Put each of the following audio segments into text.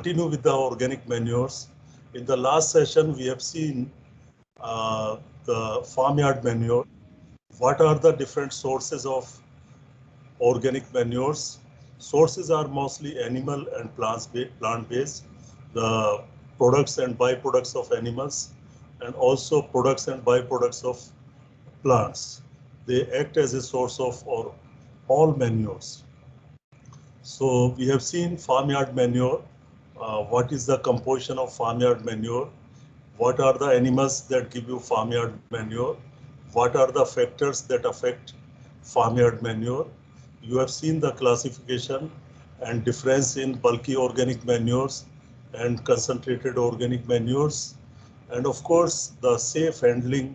continue with the organic manures. In the last session, we have seen the farmyard manure. What are the different sources of organic manures? Sources are mostly animal and plant-based. The products and byproducts of animals, and also products and byproducts of plants. They act as a source of all manures. So we have seen farmyard manure. What is the composition of farmyard manure? What are the animals that give you farmyard manure? What are the factors that affect farmyard manure? You have seen the classification and difference in bulky organic manures and concentrated organic manures. And of course, the safe handling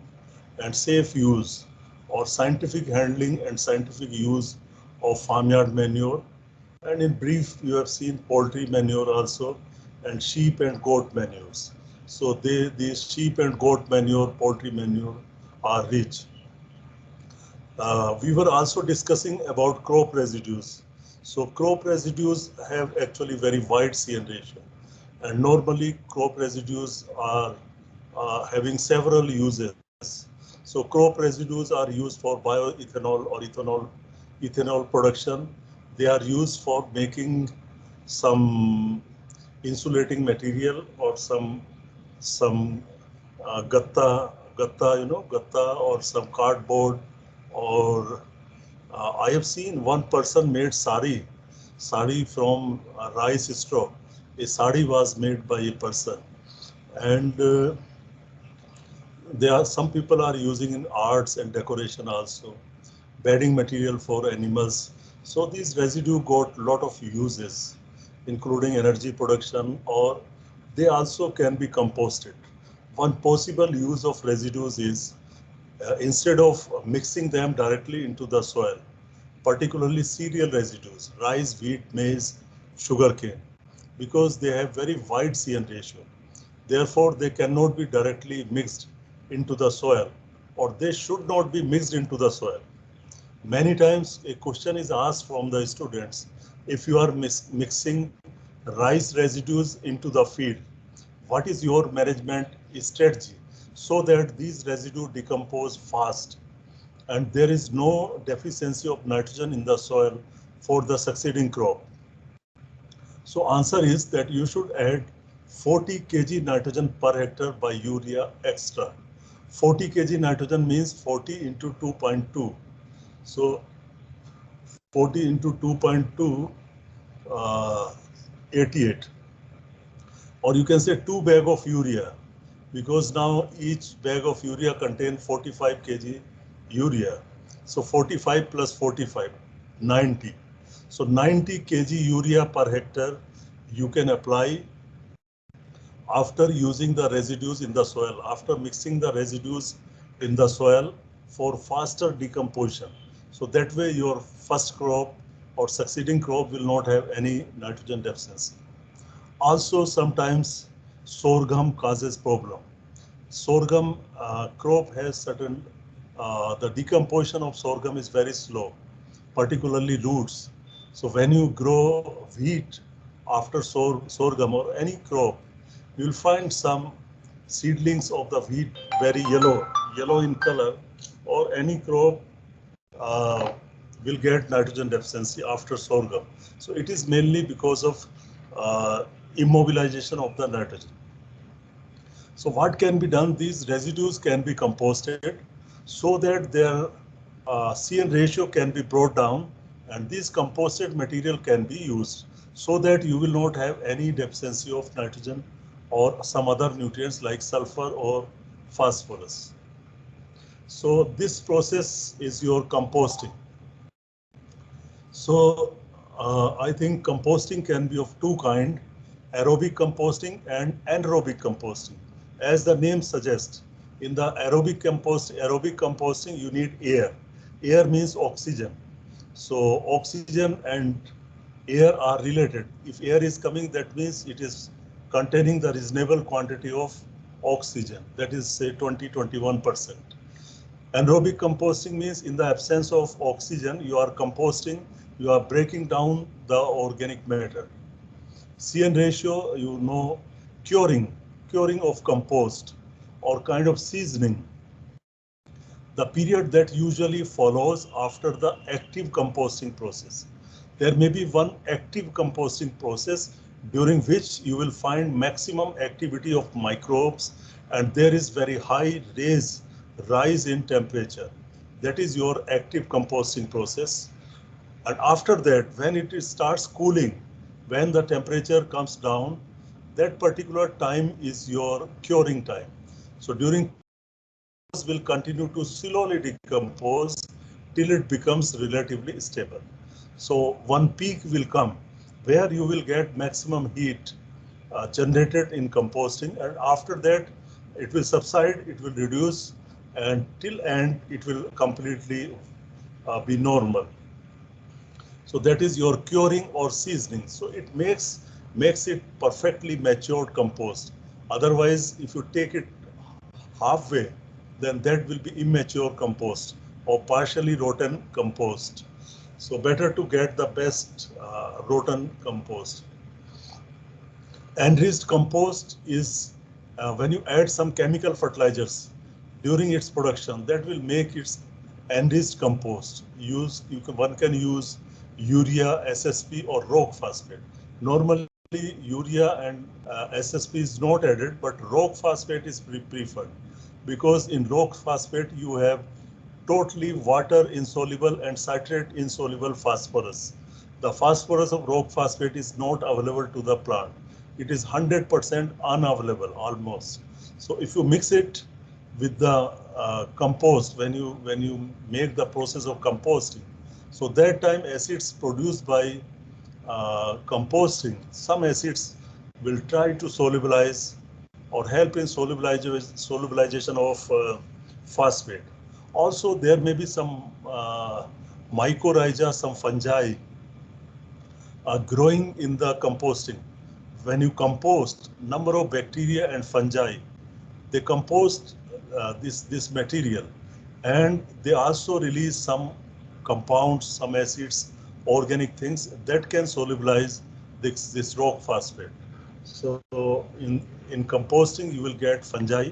and safe use, or scientific handling and scientific use of farmyard manure. And in brief, you have seen poultry manure also, and sheep and goat manures. So these sheep and goat manure, poultry manure are rich. We were also discussing about crop residues. So crop residues have actually very wide CN ratio. And normally crop residues are having several uses. So crop residues are used for bioethanol or ethanol production. They are used for making some insulating material or some gatta or some cardboard, or I have seen one person made sari from rice straw. A sari was made by a person, and there are some people are using in arts and decoration also, bedding material for animals. So these residue got lot of uses, including energy production, or they also can be composted. One possible use of residues is instead of mixing them directly into the soil, particularly cereal residues, rice, wheat, maize, sugarcane, because they have very wide CN ratio. Therefore, they cannot be directly mixed into the soil, or they should not be mixed into the soil. Many times a question is asked from the students, if you are mixing rice residues into the field, what is your management strategy so that these residues decompose fast and there is no deficiency of nitrogen in the soil for the succeeding crop? So answer is that you should add 40 kg nitrogen per hectare by urea extra. 40 kg nitrogen means 40 into 2.2. So 40 into 2.2, 88. Or you can say 2 bag of urea, because now each bag of urea contains 45 kg urea. So 45 plus 45, 90. So 90 kg urea per hectare you can apply after using the residues in the soil, after mixing the residues in the soil for faster decomposition. So that way your first crop or succeeding crop will not have any nitrogen deficiency. Also sometimes sorghum causes problem. Sorghum crop has certain, the decomposition of sorghum is very slow, particularly roots. So when you grow wheat after sorghum or any crop, you will find some seedlings of the wheat very yellow in color, or any crop will get nitrogen deficiency after sorghum. So it is mainly because of immobilization of the nitrogen. So what can be done? These residues can be composted so that their CN ratio can be brought down, and this composted material can be used so that you will not have any deficiency of nitrogen or some other nutrients like sulfur or phosphorus. So this process is your composting. So I think composting can be of two kinds, aerobic composting and anaerobic composting. As the name suggests, in the aerobic composting you need air. Air means oxygen. So oxygen and air are related. If air is coming, that means it is containing the reasonable quantity of oxygen, that is say 20-21%. Anaerobic composting means in the absence of oxygen, you are composting, you are breaking down the organic matter. CN ratio, you know, curing of compost or kind of seasoning, the period that usually follows after the active composting process. There may be one active composting process during which you will find maximum activity of microbes and there is very high rise in temperature. That is your active composting process. And after that, when it starts cooling, when the temperature comes down, that particular time is your curing time. So during will continue to slowly decompose till it becomes relatively stable. So one peak will come where you will get maximum heat generated in composting, and after that it will subside, it will reduce, and till end it will completely be normal. So that is your curing or seasoning. So it makes it perfectly matured compost. Otherwise, if you take it halfway, then that will be immature compost or partially rotten compost. So better to get the best rotten compost. Enriched compost is when you add some chemical fertilizers during its production, that will make its enriched compost. One can use urea, SSP, or rock phosphate. Normally, urea and SSP is not added, but rock phosphate is preferred because in rock phosphate you have totally water insoluble and citrate insoluble phosphorus. The phosphorus of rock phosphate is not available to the plant. It is 100% unavailable almost. So if you mix it with the compost, when you make the process of composting, so that time acids produced by composting, some acids will try to solubilize or help in solubilization of phosphate. Also, there may be some mycorrhiza, some fungi growing in the composting. When you compost, number of bacteria and fungi, they compost this material, and they also release some compounds, some acids, organic things that can solubilize this rock phosphate. So in composting, you will get fungi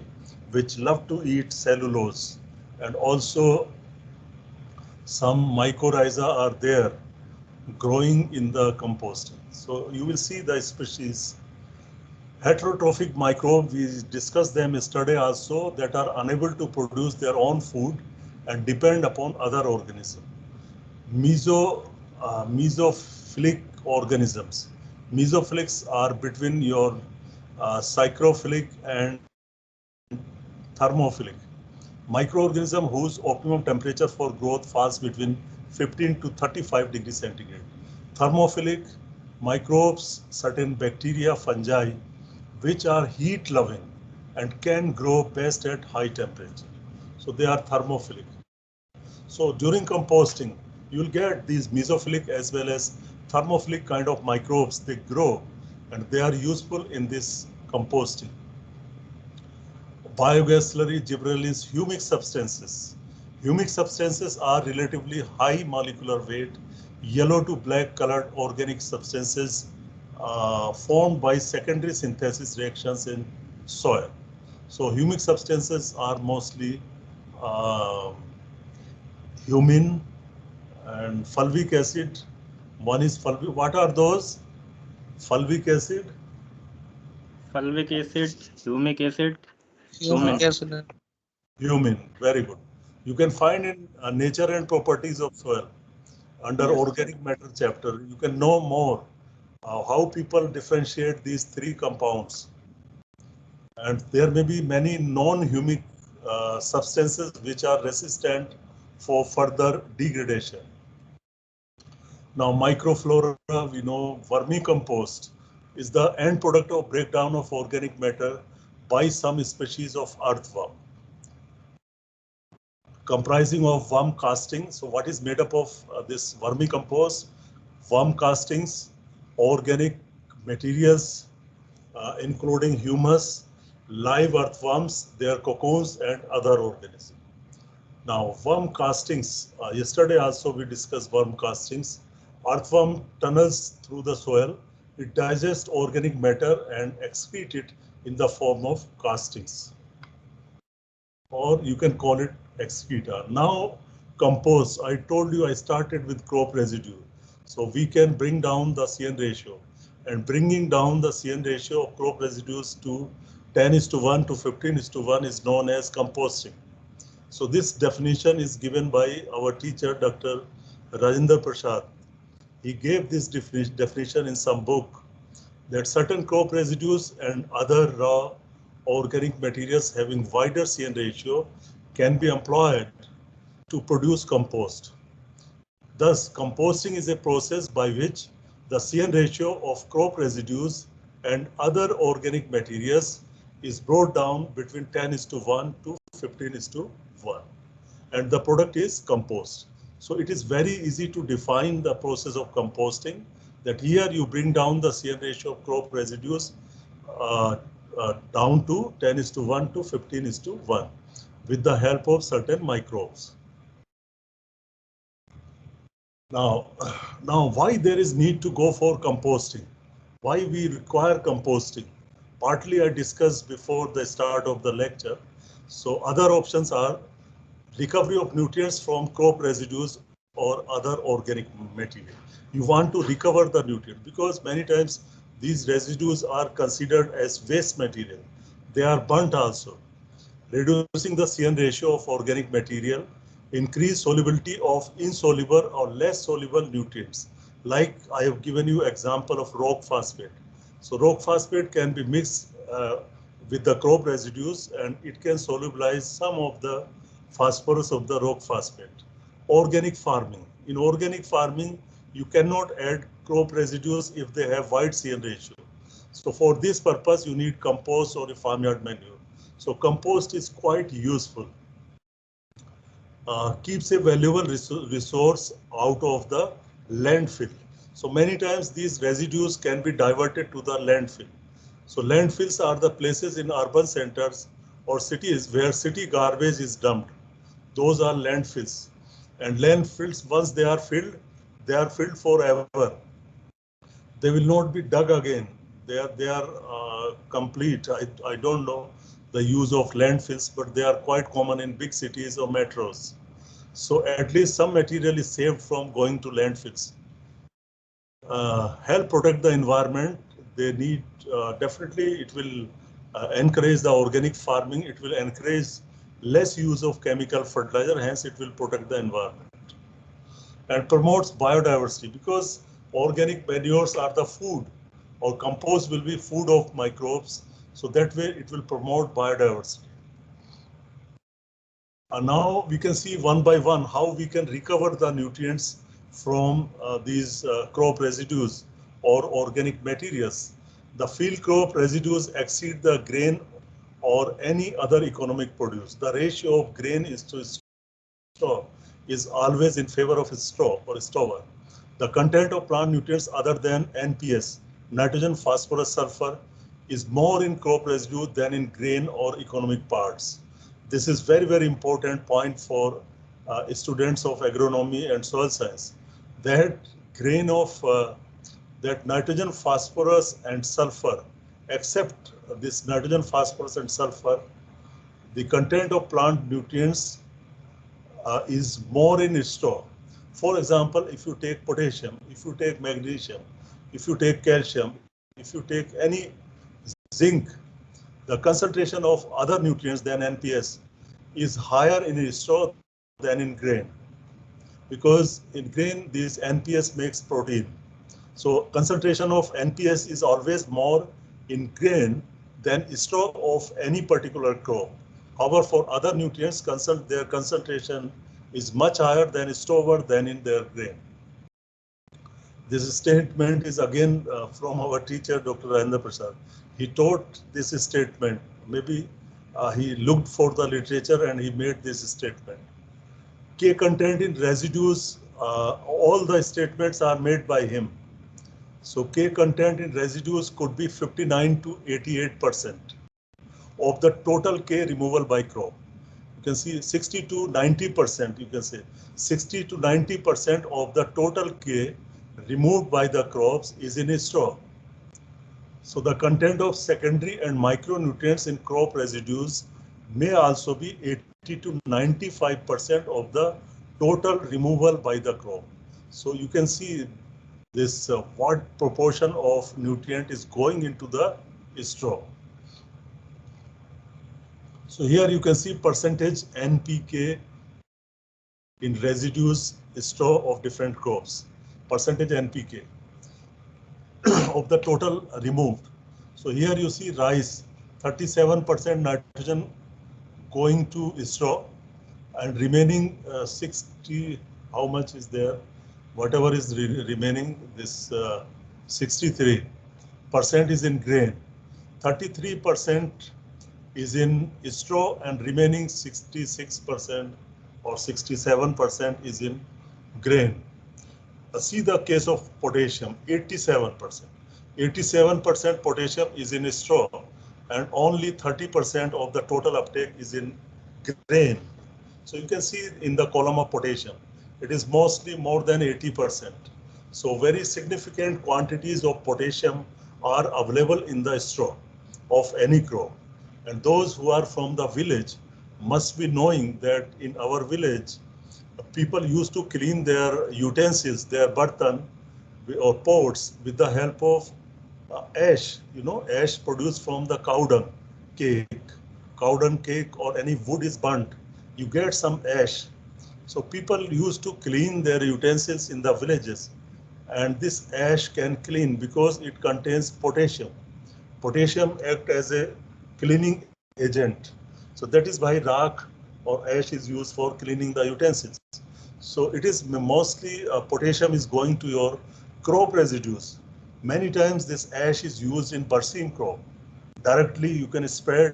which love to eat cellulose, and also some mycorrhiza are there growing in the composting. So you will see the species. Heterotrophic microbes, we discussed them yesterday also, that are unable to produce their own food and depend upon other organisms. Mesophilic organisms. Mesophilics are between your psychrophilic and thermophilic. Microorganism whose optimum temperature for growth falls between 15 to 35 degrees centigrade. Thermophilic microbes, certain bacteria, fungi, which are heat loving and can grow best at high temperature. So they are thermophilic. So during composting, you will get these mesophilic as well as thermophilic kind of microbes. They grow and they are useful in this composting. Biogas slurry, gibberellins, humic substances. Humic substances are relatively high molecular weight, yellow to black colored organic substances formed by secondary synthesis reactions in soil. So humic substances are mostly humin and fulvic acid. One is fulvic. What are those? Fulvic acid? Fulvic acid, humic acid, Humic acid. Humin, very good. You can find in nature and properties of soil under Yes. organic matter chapter. You can know more how people differentiate these three compounds. And there may be many non-humic substances which are resistant for further degradation. Now, microflora, we know vermicompost is the end product of breakdown of organic matter by some species of earthworm, comprising of worm castings. So what is made up of this vermicompost? Worm castings, organic materials, including humus, live earthworms, their cocoons, and other organisms. Now, worm castings, yesterday also we discussed worm castings. Earthworm tunnels through the soil It digests organic matter and excrete it in the form of castings, or you can call it excreta. Now, compost. I told you I started with crop residue. So we can bring down the CN ratio, and bringing down the CN ratio of crop residues to 10:1 to 15:1 is known as composting. So this definition is given by our teacher, Dr. Rajendra Prasad. He gave this definition in some book, that certain crop residues and other raw organic materials having wider CN ratio can be employed to produce compost. Thus, composting is a process by which the CN ratio of crop residues and other organic materials is brought down between 10:1 to 15:1, and the product is compost. So it is very easy to define the process of composting, that here you bring down the CN ratio of crop residues down to 10:1 to 15:1 with the help of certain microbes. Now, why there is need to go for composting? Why we require composting? Partly I discussed before the start of the lecture. So other options are recovery of nutrients from crop residues or other organic material. You want to recover the nutrient because many times these residues are considered as waste material. They are burnt also. Reducing the CN ratio of organic material, increase solubility of insoluble or less soluble nutrients. Like I have given you example of rock phosphate. So rock phosphate can be mixed with the crop residues and it can solubilize some of the phosphorus of the rock phosphate. Organic farming. In organic farming, you cannot add crop residues if they have wide CN ratio. So for this purpose, you need compost or a farmyard manure. So compost is quite useful. Keeps a valuable resource out of the landfill. So many times these residues can be diverted to the landfill. So landfills are the places in urban centers or cities where city garbage is dumped. Those are landfills. And landfills, once they are filled forever. They will not be dug again. They are complete. I don't know the use of landfills, but they are quite common in big cities or metros. So at least some material is saved from going to landfills. Help protect the environment. They need, definitely it will encourage the organic farming. It will encourage less use of chemical fertilizer, hence it will protect the environment. And promotes biodiversity because organic manures are the food, or compost will be food of microbes. So that way it will promote biodiversity. And now we can see one by one how we can recover the nutrients from these crop residues or organic materials. The field crop residues exceed the grain or any other economic produce. The ratio of grain is to straw is always in favor of straw or stover. The content of plant nutrients other than NPS, nitrogen, phosphorus, sulfur, is more in crop residue than in grain or economic parts. This is very, very important point for students of agronomy and soil science. That grain of that nitrogen, phosphorus, and sulfur, except this nitrogen, phosphorus, and sulfur, the content of plant nutrients is more in straw. For example, if you take potassium, if you take magnesium, if you take calcium, if you take any zinc, the concentration of other nutrients than NPS is higher in straw than in grain. Because in grain, this NPS makes protein. So concentration of NPS is always more in grain than straw of any particular crop. However, for other nutrients, their concentration is much higher than stover than in their grain. This statement is again from our teacher, Dr. Rajendra Prasad. He taught this statement. Maybe he looked for the literature and he made this statement. K content in residues, all the statements are made by him. So K content in residues could be 59 to 88% of the total K removal by crop. You can see 60 to 90%, you can say 60 to 90% of the total K removed by the crops is in straw. So the content of secondary and micronutrients in crop residues may also be 80 to 95% of the total removal by the crop. So you can see this what proportion of nutrient is going into the straw. So here you can see percentage NPK in residues straw of different crops, percentage NPK of the total removed. So here you see rice, 37% nitrogen going to straw, and remaining 60, how much is there? Whatever is remaining, this 63% is in grain, 33% is in straw, and remaining 66% or 67% is in grain. See the case of potassium, 87%. 87% potassium is in straw, and only 30% of the total uptake is in grain. So you can see in the column of potassium, it is mostly more than 80%. So very significant quantities of potassium are available in the straw of any crop. And those who are from the village must be knowing that in our village, people used to clean their utensils, their bartan or pots with the help of ash, ash produced from the cow dung cake. Cow dung cake or any wood is burnt, you get some ash. So people used to clean their utensils in the villages, and this ash can clean because it contains potassium. Potassium acts as a cleaning agent. So that is why rack or ash is used for cleaning the utensils. So it is mostly potassium is going to your crop residues. Many times this ash is used in barseem crop. Directly you can spray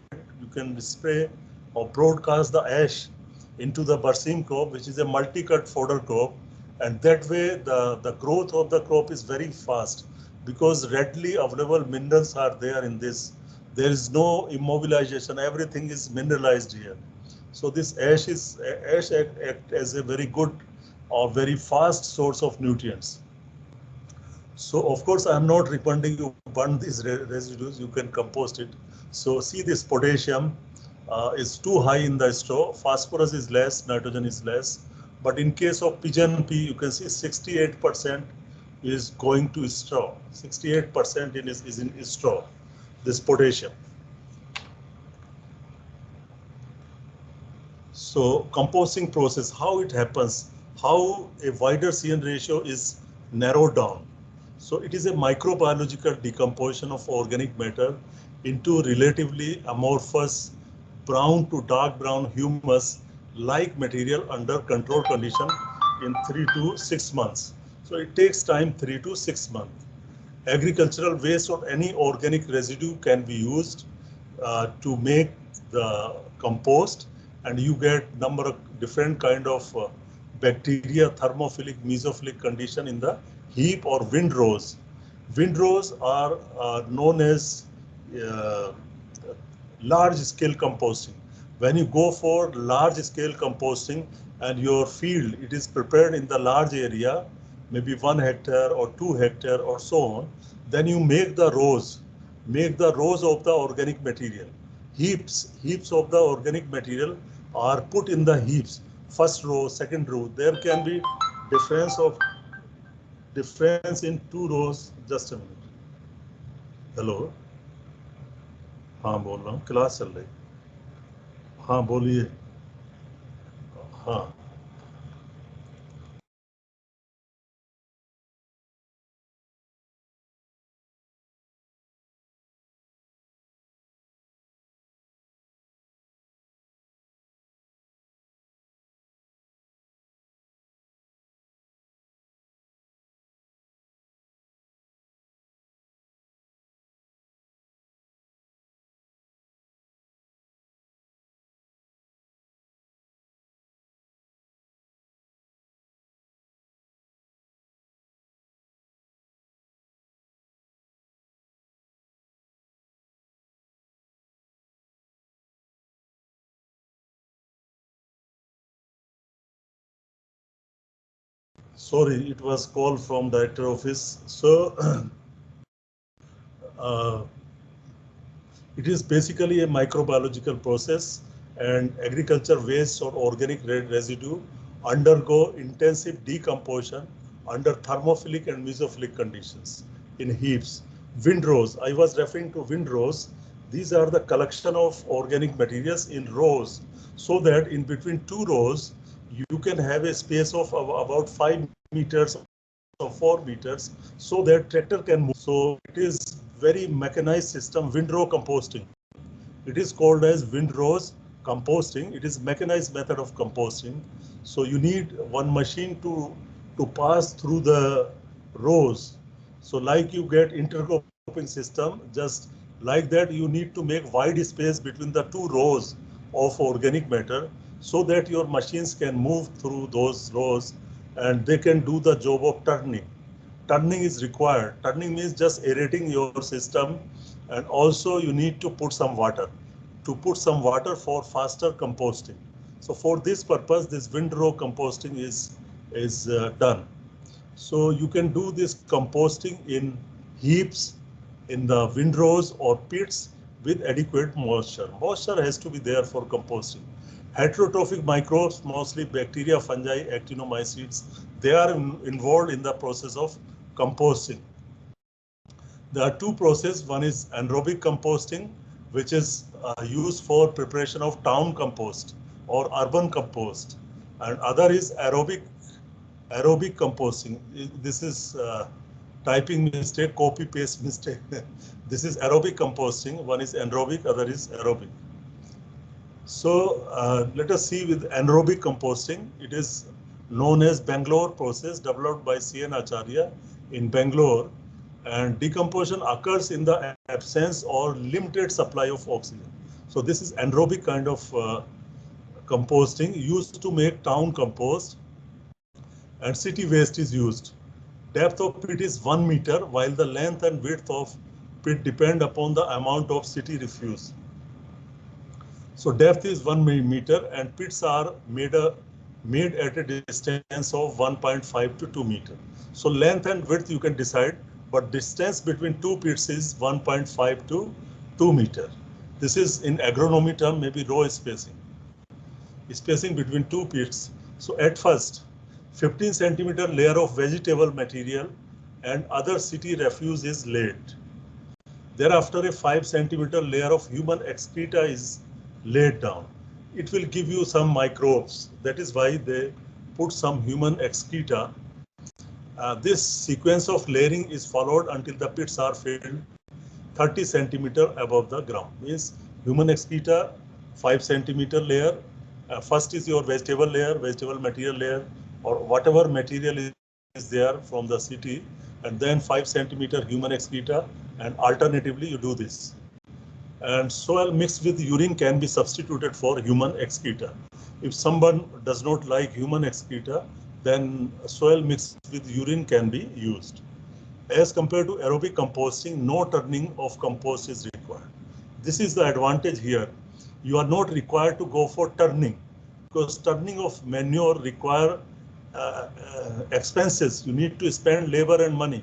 or broadcast the ash into the barseem crop, which is a multi-cut fodder crop, and that way the growth of the crop is very fast because readily available minerals are there in this. There is no immobilization, everything is mineralized here. So this ash act as a very good or very fast source of nutrients. So of course I am not recommending you burn these residues, you can compost it. So see this potassium is too high in the straw, phosphorus is less, nitrogen is less. But in case of pigeon pea, you can see 68% is going to straw. 68% is in straw, this potassium. So composting process, how it happens, how a wider CN ratio is narrowed down. So it is a microbiological decomposition of organic matter into relatively amorphous brown to dark brown humus like material under controlled condition in 3 to 6 months. So it takes time, 3 to 6 months. Agricultural waste or any organic residue can be used to make the compost, and you get number of different kind of bacteria, thermophilic, mesophilic condition in the heap or windrows. Windrows are known as large scale composting. When you go for large scale composting and your field, it is prepared in the large area, maybe 1 hectare or 2 hectare or so on, then you make the rows of the organic material. Heaps of the organic material are put in the heaps. First row, second row, there can be difference in 2 rows. Just a minute. Hello, हाँ बोल रहा हूँ, class चल रही. हाँ बोलिए. हाँ. Sorry, it was call from director office. So Uh, it is basically a microbiological process, and agriculture waste or organic residue undergo intensive decomposition under thermophilic and mesophilic conditions in heaps. Windrows, I was referring to windrows. These are the collection of organic materials in rows, so that in between two rows, you can have a space of about 5 meters or 4 meters, so that tractor can move. So it is very mechanized system, windrow composting. It is called as windrows composting. It is mechanized method of composting. So you need one machine to pass through the rows. So like you get intercropping system, just like that you need to make wide space between the two rows of organic matter, so that your machines can move through those rows and they can do the job of turning. Turning is required. Turning means just aerating your system, and also you need to put some water. To put some water for faster composting. So for this purpose, this windrow composting is done. So you can do this composting in heaps, in the windrows or pits with adequate moisture. Moisture has to be there for composting. Heterotrophic microbes, mostly bacteria, fungi, actinomycetes, they are involved in the process of composting. There are two processes. One is anaerobic composting, which is used for preparation of town compost or urban compost, and other is aerobic composting. This is typing mistake, copy paste mistake. This is aerobic composting. One is anaerobic, other is aerobic. So let us see with anaerobic composting. It is known as Bangalore process, developed by C.N. Acharya in Bangalore, and decomposition occurs in the absence or limited supply of oxygen. So this is anaerobic kind of composting used to make town compost, and city waste is used. Depth of pit is 1 meter, while the length and width of pit depend upon the amount of city refuse. So depth is 1 meter, and pits are made at a distance of 1.5 to 2 meter. So length and width you can decide, but distance between two pits is 1.5 to 2 meter. This is in agronomy term, maybe row spacing. Spacing between two pits. So at first, 15 centimeter layer of vegetable material and other city refuse is laid. Thereafter, a 5 centimeter layer of human excreta is laid down. It will give you some microbes. That is why they put some human excreta. This sequence of layering is followed until the pits are filled 30 centimeter above the ground. Means human excreta, 5 centimeter layer. First is your vegetable layer, vegetable material layer, or whatever material is there from the city, and then 5 centimeter human excreta, and alternatively you do this. And soil mixed with urine can be substituted for human excreta. If someone does not like human excreta, then soil mixed with urine can be used. As compared to aerobic composting, no turning of compost is required. This is the advantage here. You are not required to go for turning, because turning of manure require expenses. You need to spend labor and money.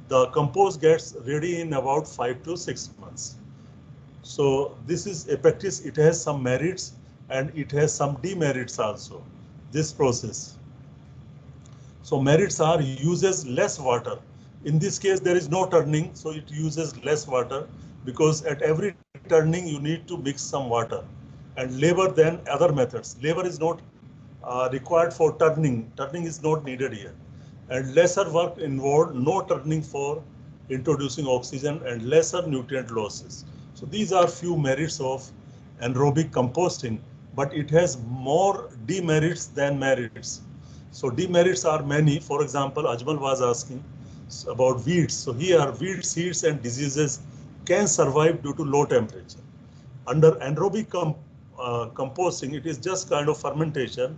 The compost gets ready in about 5 to 6 months. So this is a practice. It has some merits and it has some demerits also, this process. So merits are uses less water. In this case, there is no turning, so it uses less water, because at every turning you need to mix some water, and labor than other methods. Labor is not required for turning. Turning is not needed here, and lesser work involved, no turning for introducing oxygen, and lesser nutrient losses. So these are few merits of anaerobic composting, but it has more demerits than merits. So demerits are many. For example, Ajmal was asking about weeds. So here, weed seeds and diseases can survive due to low temperature. Under anaerobic composting, it is just kind of fermentation,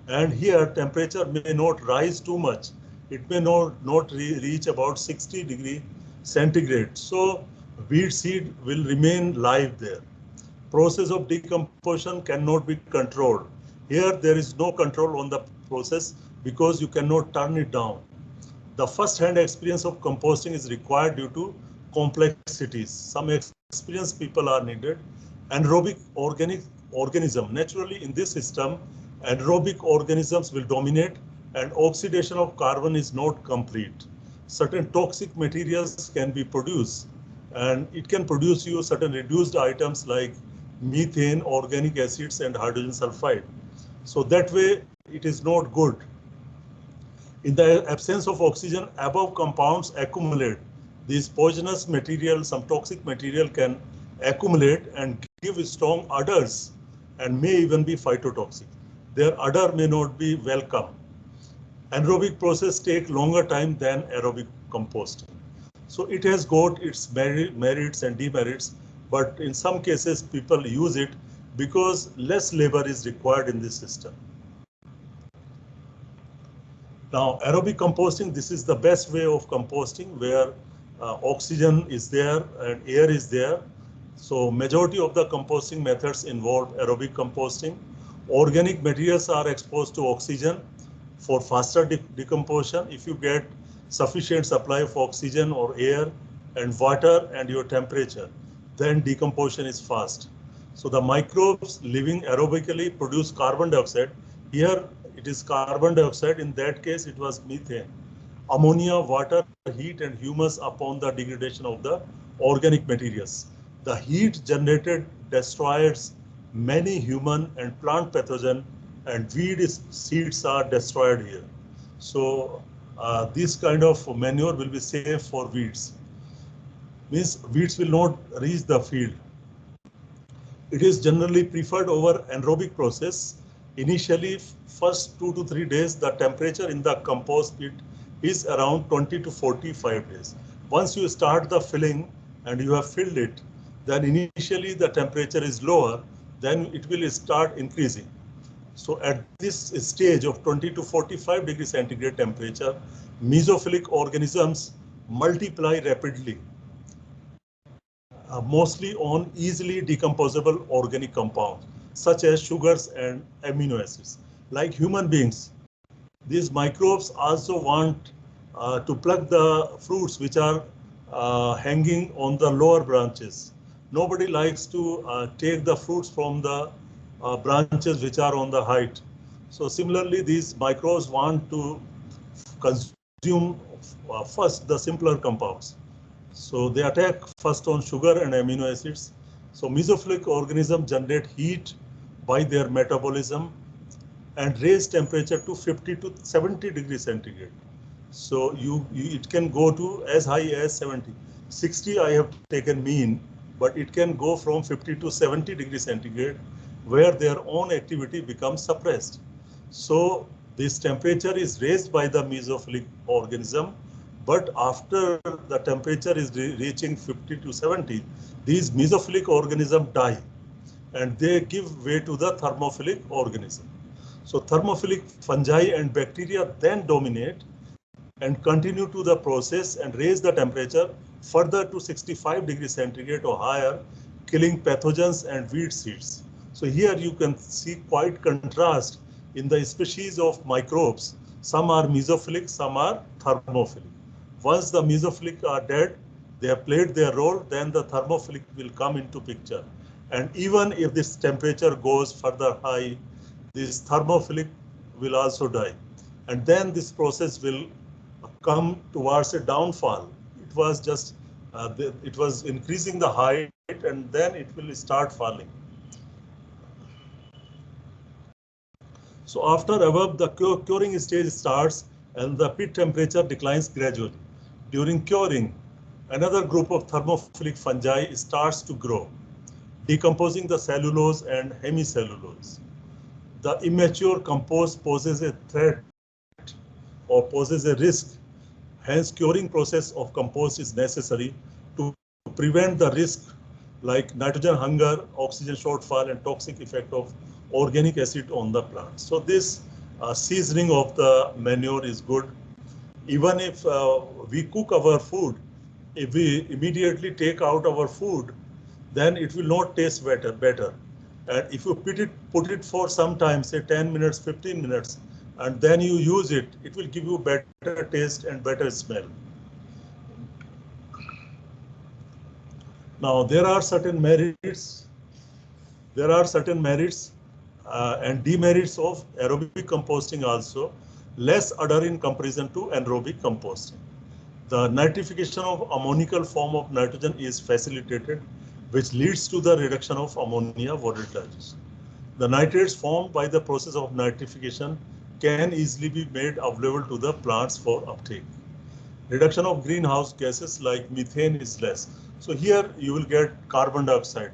and here temperature may not rise too much. It may not reach about 60 degree centigrade. So weed seed will remain live there. Process of decomposition cannot be controlled. Here there is no control on the process, because you cannot turn it down. The first-hand experience of composting is required due to complexities. Some experienced people are needed. Anaerobic organism, naturally in this system, anaerobic organisms will dominate and oxidation of carbon is not complete. Certain toxic materials can be produced, and it can produce you certain reduced items like methane, organic acids, and hydrogen sulfide. So that way it is not good. In the absence of oxygen, above compounds accumulate. These poisonous material, some toxic material can accumulate and give strong odors and may even be phytotoxic. Their odor may not be welcome. Anaerobic process take longer time than aerobic composting. So it has got its merits and demerits, but in some cases people use it because less labor is required in this system. Now, aerobic composting, this is the best way of composting where oxygen is there and air is there. So majority of the composting methods involve aerobic composting. Organic materials are exposed to oxygen for faster decomposition. If you get sufficient supply of oxygen or air and water and your temperature, then decomposition is fast. So the microbes living aerobically produce carbon dioxide. Here it is carbon dioxide. In that case, it was methane. Ammonia, water, heat, and humus upon the degradation of the organic materials. The heat generated destroys many human and plant pathogen, and weed seeds are destroyed here. So this kind of manure will be safe for weeds. Means weeds will not reach the field. It is generally preferred over anaerobic process. Initially, first 2 to 3 days, the temperature in the compost pit is around 20 to 45 days. Once you start the filling and you have filled it, then initially the temperature is lower, then it will start increasing. So at this stage of 20 to 45 degrees centigrade temperature, mesophilic organisms multiply rapidly, mostly on easily decomposable organic compounds, such as sugars and amino acids. Like human beings, these microbes also want to pluck the fruits which are hanging on the lower branches. Nobody likes to take the fruits from the branches which are on the height. So similarly, these microbes want to consume first the simpler compounds. So they attack first on sugar and amino acids. So mesophilic organisms generate heat by their metabolism and raise temperature to 50 to 70 degrees centigrade. So it can go to as high as 70. 60 I have taken mean, but it can go from 50 to 70 degrees centigrade where their own activity becomes suppressed. So this temperature is raised by the mesophilic organism, but after the temperature is reaching 50 to 70, these mesophilic organisms die and they give way to the thermophilic organism. So thermophilic fungi and bacteria then dominate and continue to the process and raise the temperature further to 65 degrees centigrade or higher, killing pathogens and weed seeds. So here you can see quite contrast in the species of microbes. Some are mesophilic, some are thermophilic. Once the mesophilic are dead, they have played their role, then the thermophilic will come into picture. And even if this temperature goes further high, this thermophilic will also die. And then this process will come towards a downfall. It was just, it was increasing the height and then it will start falling. So after above, the curing stage starts and the pit temperature declines gradually. During curing, another group of thermophilic fungi starts to grow, decomposing the cellulose and hemicellulose. The immature compost poses a threat or poses a risk. Hence, curing process of compost is necessary to prevent the risk like nitrogen hunger, oxygen shortfall, and toxic effect of organic acid on the plant. So this seasoning of the manure is good. Even if we cook our food, if we immediately take out our food, then it will not taste better. And if you put it for some time, say 10 minutes, 15 minutes, and then you use it, it will give you better taste and better smell. Now there are certain merits. There are certain merits and demerits of aerobic composting also. Less odor in comparison to anaerobic composting. The nitrification of ammonical form of nitrogen is facilitated, which leads to the reduction of ammonia volatilization. The nitrates formed by the process of nitrification can easily be made available to the plants for uptake. Reduction of greenhouse gases like methane is less. So here you will get carbon dioxide.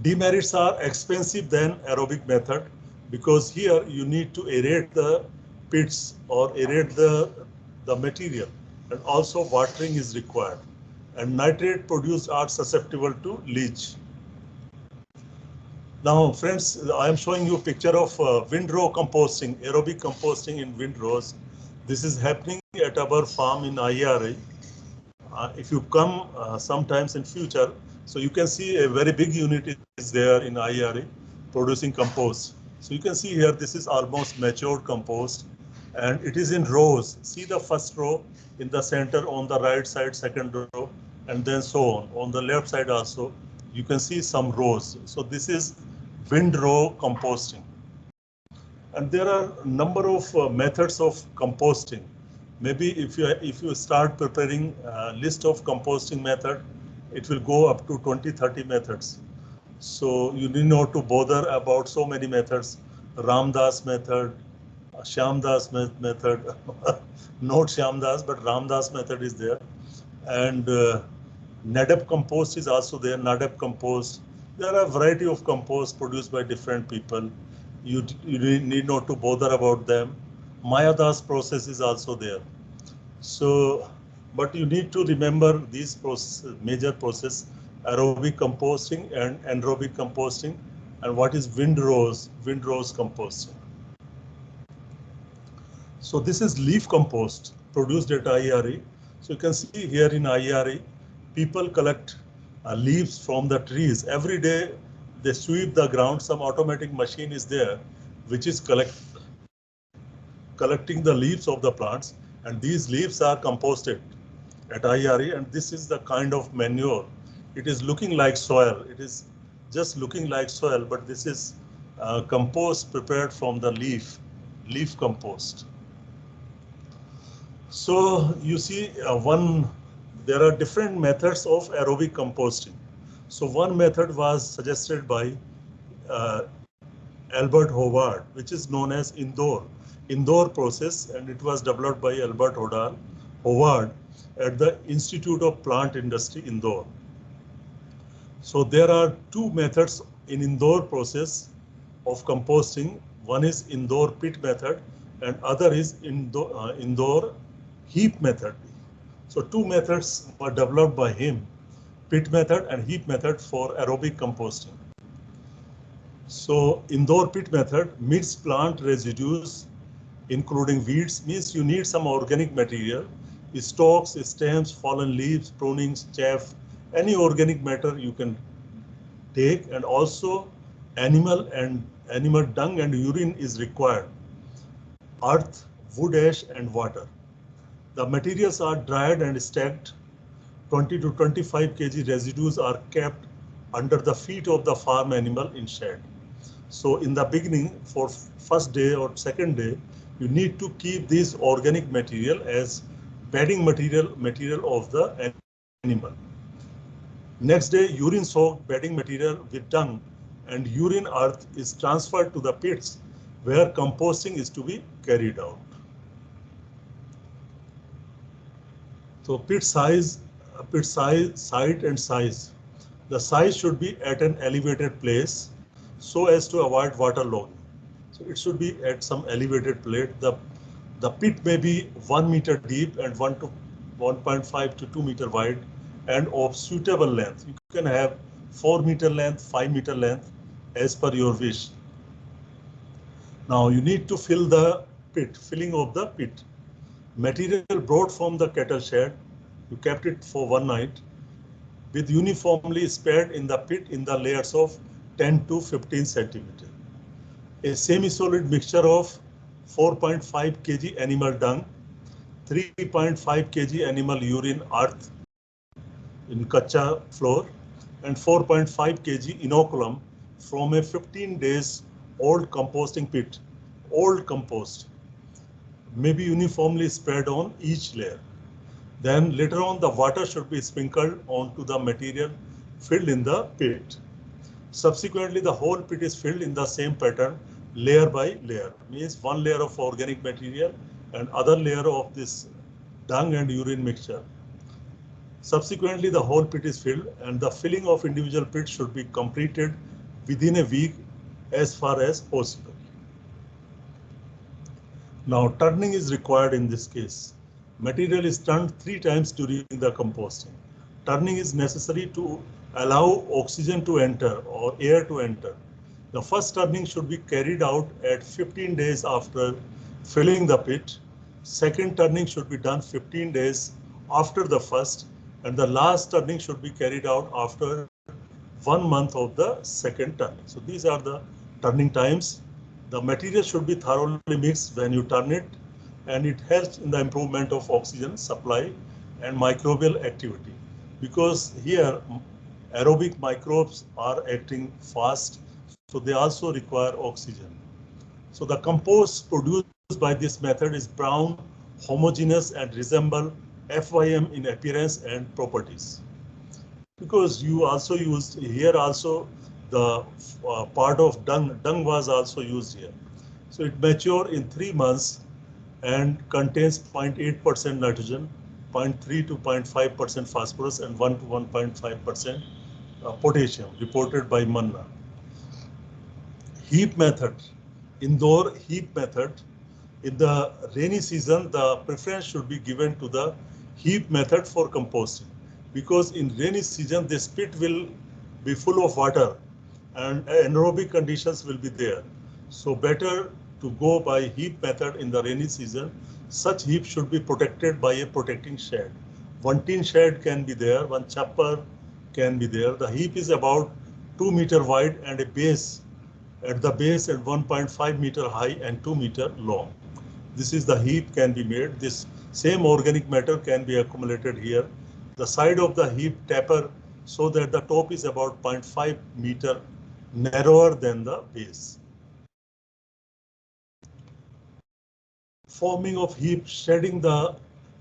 Demerits are expensive than aerobic method because here you need to aerate the pits or aerate the material, and also watering is required. And nitrate produced are susceptible to leach. Now, friends, I am showing you a picture of windrow composting, aerobic composting in windrows. This is happening at our farm in IRA. If you come sometimes in future, so you can see a very big unit is there in IRA producing compost. So you can see here, this is almost matured compost and it is in rows. See the first row in the center, on the right side, second row, and then so on. On the left side also, you can see some rows. So this is windrow composting. And there are a number of methods of composting. Maybe if you start preparing a list of composting method, it will go up to 20-30 methods. So you need not to bother about so many methods. Ramdas method, Shyamdas method, not Shyamdas, but Ramdas method is there. And NADEP compost is also there, NADEP compost. There are a variety of composts produced by different people. You need not to bother about them. Mayadas process is also there. So, but you need to remember these major process, aerobic composting and anaerobic composting, and what is windrows composting. So this is leaf compost produced at IRE. So you can see here in IRE, people collect leaves from the trees. Every day they sweep the ground. Some automatic machine is there, which is collecting the leaves of the plants, and these leaves are composted at IRE, and this is the kind of manure. It is looking like soil. It is just looking like soil, but this is compost prepared from the leaf compost. So you see there are different methods of aerobic composting. So one method was suggested by Albert Howard, which is known as Indore process, and it was developed by Albert Howard at the Institute of Plant Industry, Indore. So there are two methods in Indore process of composting. One is Indore pit method and other is Indore heap method. So two methods were developed by him, pit method and heap method for aerobic composting. So Indore pit method mix plant residues, including weeds, means you need some organic material, stalks, stems, fallen leaves, prunings, chaff, any organic matter you can take, and also animal dung and urine is required, earth, wood ash and water. The materials are dried and stacked. 20 to 25 kg residues are kept under the feet of the farm animal in shed. So in the beginning, for first day or second day, you need to keep this organic material as bedding material of the animal. Next day, urine soaked bedding material with dung and urine earth is transferred to the pits where composting is to be carried out. So pit size, site and size. The size should be at an elevated place so as to avoid waterlogging. So it should be at some elevated place. The pit may be 1 meter deep and 1.5 to 2 meter wide and of suitable length. You can have 4 meter length, 5 meter length as per your wish. Now you need to fill the pit, filling of the pit. Material brought from the cattle shed, you kept it for one night, with uniformly spread in the pit in the layers of 10 to 15 centimeter. A semi-solid mixture of 4.5 kg animal dung, 3.5 kg animal urine earth, in Kacha floor and 4.5 kg inoculum from a 15 days old composting pit, old compost, may be uniformly spread on each layer. Then later on the water should be sprinkled onto the material filled in the pit. Subsequently, the whole pit is filled in the same pattern, layer by layer. Means one layer of organic material and other layer of this dung and urine mixture. Subsequently, the whole pit is filled and the filling of individual pits should be completed within a week as far as possible. Now, turning is required in this case. Material is turned 3 times during the composting. Turning is necessary to allow oxygen to enter or air to enter. The first turning should be carried out at 15 days after filling the pit. Second turning should be done 15 days after the first, and the last turning should be carried out after 1 month of the second turning. So these are the turning times. The material should be thoroughly mixed when you turn it, and it helps in the improvement of oxygen supply and microbial activity, because here aerobic microbes are acting fast, so they also require oxygen. So the compost produced by this method is brown, homogeneous, and resemble FYM in appearance and properties. Because you also used here also the part of dung was also used here. So it matures in 3 months and contains 0.8% nitrogen, 0.3 to 0.5% phosphorus, and 1 to 1.5% potassium, reported by Manna. Heap method, indoor heap method. In the rainy season, the preference should be given to the heap method for composting, because in rainy season this pit will be full of water and anaerobic conditions will be there. So better to go by heap method in the rainy season. Such heap should be protected by a protecting shade. One tin shade can be there, one chopper can be there. The heap is about 2 meter wide and a base at the base at 1.5 meter high and 2 meter long. This is the heap can be made. This same organic matter can be accumulated here. The side of the heap taper so that the top is about 0.5 meter narrower than the base. Forming of heap, shedding the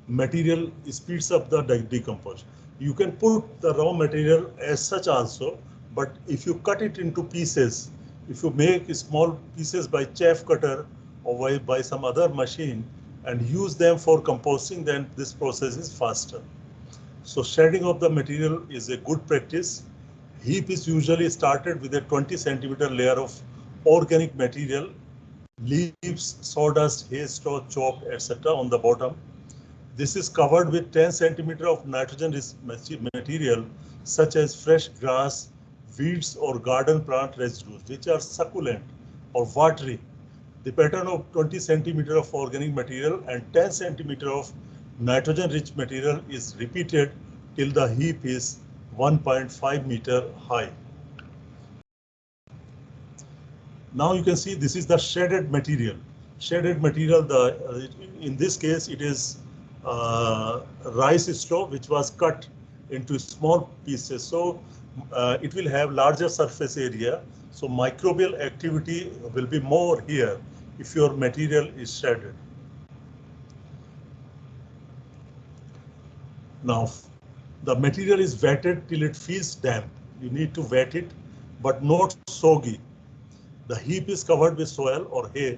material speeds up the decomposition. You can put the raw material as such also, but if you cut it into pieces, if you make small pieces by chaff cutter or by some other machine and use them for composting, then this process is faster. So shedding of the material is a good practice. Heap is usually started with a 20 centimeter layer of organic material, leaves, sawdust, hay, straw, chalk, etc. on the bottom. This is covered with 10 centimeter of nitrogen-rich material such as fresh grass, weeds or garden plant residues, which are succulent or watery. The pattern of 20 centimeter of organic material and 10 centimeter of nitrogen-rich material is repeated till the heap is 1.5 meter high. Now you can see this is the shredded material. Shredded material, in this case it is rice straw which was cut into small pieces. So it will have larger surface area. So microbial activity will be more here if your material is shredded. Now the material is wetted till it feels damp. You need to wet it, but not soggy. The heap is covered with soil or hay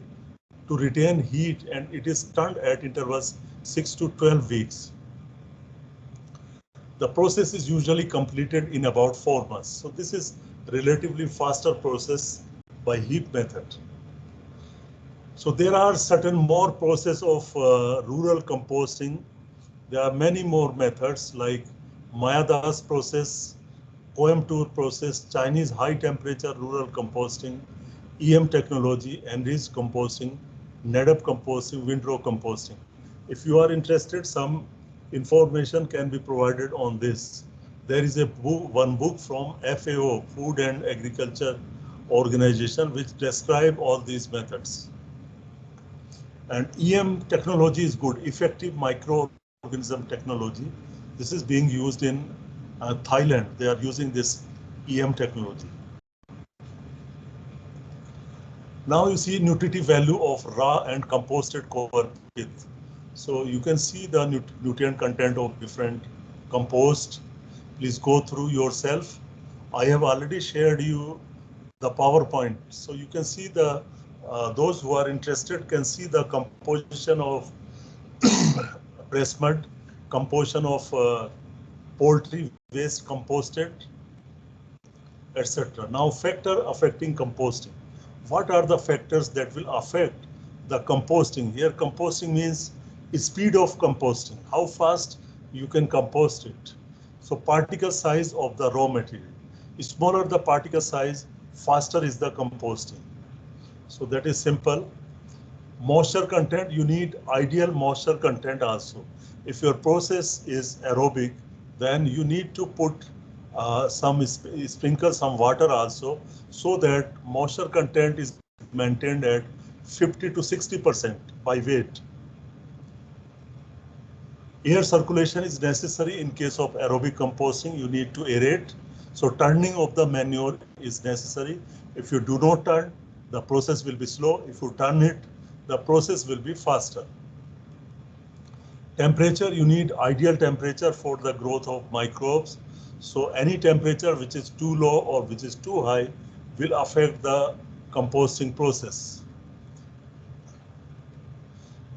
to retain heat, and it is turned at intervals 6 to 12 weeks. The process is usually completed in about 4 months. So this is relatively faster process by heap method. So there are certain more process of rural composting. There are many more methods like Mayadas process, Coimbatore process, Chinese high temperature rural composting, EM technology, enriched composting, NADAP composting, windrow composting. If you are interested, some information can be provided on this. There is a book, one book from FAO, Food and Agriculture Organization, which describe all these methods. And EM technology is good, effective microorganism technology. This is being used in Thailand, they are using this EM technology. Now you see nutritive value of raw and composted cover pith. So you can see the nutrient content of different compost. Please go through yourself. I have already shared you the PowerPoint. So you can see the, those who are interested can see the composition of breast mud, composition of poultry waste composted, etc. Now factor affecting composting. What are the factors that will affect the composting? Here composting means speed of composting, how fast you can compost it. So particle size of the raw material. Smaller the particle size, faster is the composting. So that is simple. Moisture content, you need ideal moisture content also. If your process is aerobic, then you need to put sprinkle some water also, so that moisture content is maintained at 50 to 60% by weight. Air circulation is necessary in case of aerobic composting. You need to aerate. So turning of the manure is necessary. If you do not turn, the process will be slow. If you turn it, the process will be faster. Temperature, you need ideal temperature for the growth of microbes. So any temperature which is too low or which is too high will affect the composting process.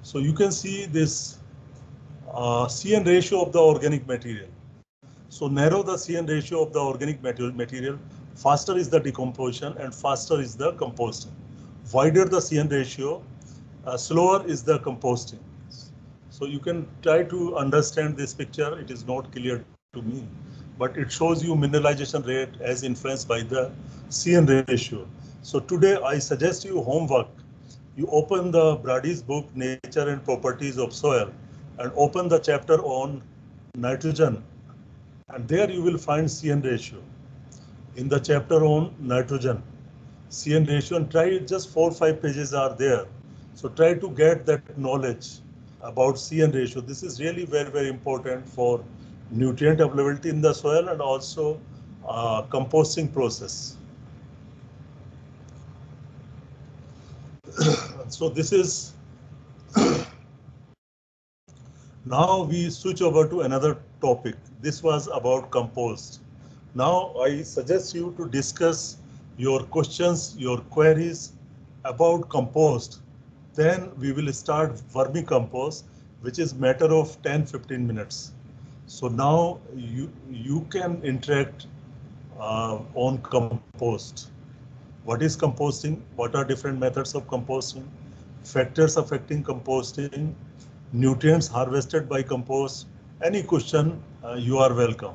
So you can see this CN ratio of the organic material. So narrow the CN ratio of the organic material, faster is the decomposition and faster is the composting. Wider the CN ratio, slower is the composting. So you can try to understand this picture. It is not clear to me, but it shows you mineralization rate as influenced by the CN ratio. So today I suggest you homework. You open the Brady's book, Nature and Properties of Soil, and open the chapter on nitrogen. And there you will find CN ratio. In the chapter on nitrogen, CN ratio, and try just 4 or 5 pages are there. So try to get that knowledge about CN ratio. This is really very, very important for nutrient availability in the soil and also composting process. So this is, now we switch over to another topic. This was about compost. Now I suggest you to discuss your questions, your queries about compost. Then we will start vermicompost, which is matter of 10-15 minutes. So now you can interact on compost. What is composting? What are different methods of composting? Factors affecting composting, nutrients harvested by compost. Any question, you are welcome.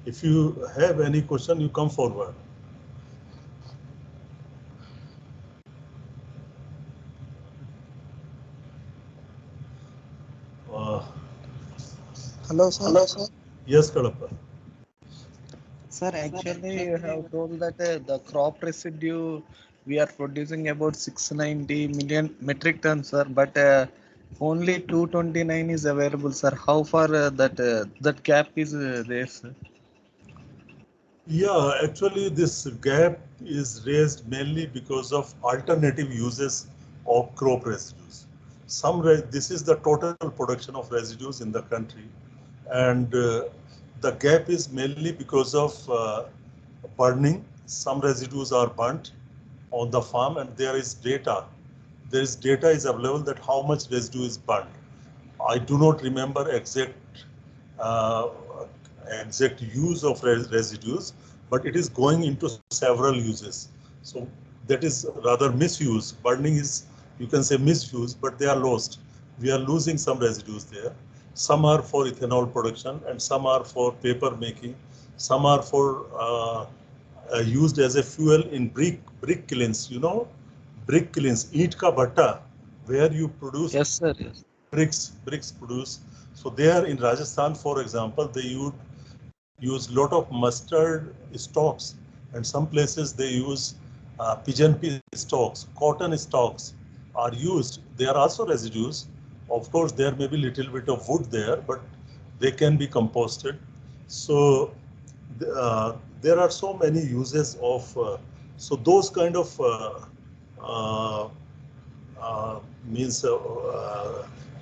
If you have any question, you come forward. Hello, sir. Hello, sir. Yes, Kadapa. Sir, actually, you have told that the crop residue we are producing about 690 million metric tons, sir, but only 229 is available, sir. How far that gap is there, sir? Yeah, actually, this gap is raised mainly because of alternative uses of crop residues. This is the total production of residues in the country, and the gap is mainly because of burning. Some residues are burnt on the farm, and there is data. There is data is available that how much residue is burnt. I do not remember uh, exact use of residues, but it is going into several uses. So that is rather misuse. Burning is, you can say, misuse, but they are lost. We are losing some residues there. Some are for ethanol production, and some are for paper making. Some are for used as a fuel in brick kilns. You know, brick kilns, eat ka bhatta, where you produce. Yes, sir. Yes. Bricks produce. So there in Rajasthan, for example, they use lot of mustard stalks, and some places they use pigeon pea stalks, cotton stalks are used. They are also residues. Of course, there may be little bit of wood there, but they can be composted. So there are so many uses of, so those kind of uh, means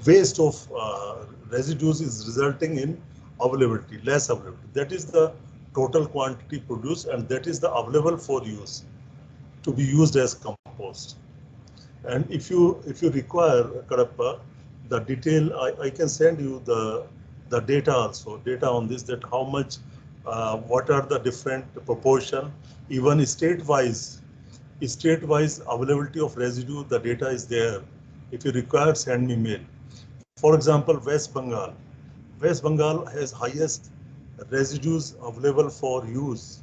waste of residues is resulting in availability, less availability. That is the total quantity produced, and that is the available for use to be used as compost. And if you require, Kadappa, the detail, I can send you the data also, data on this, that how much, what are the different proportion, even state-wise availability of residue, the data is there. If you require, send me mail. For example, West Bengal. West Bengal has highest residues available for use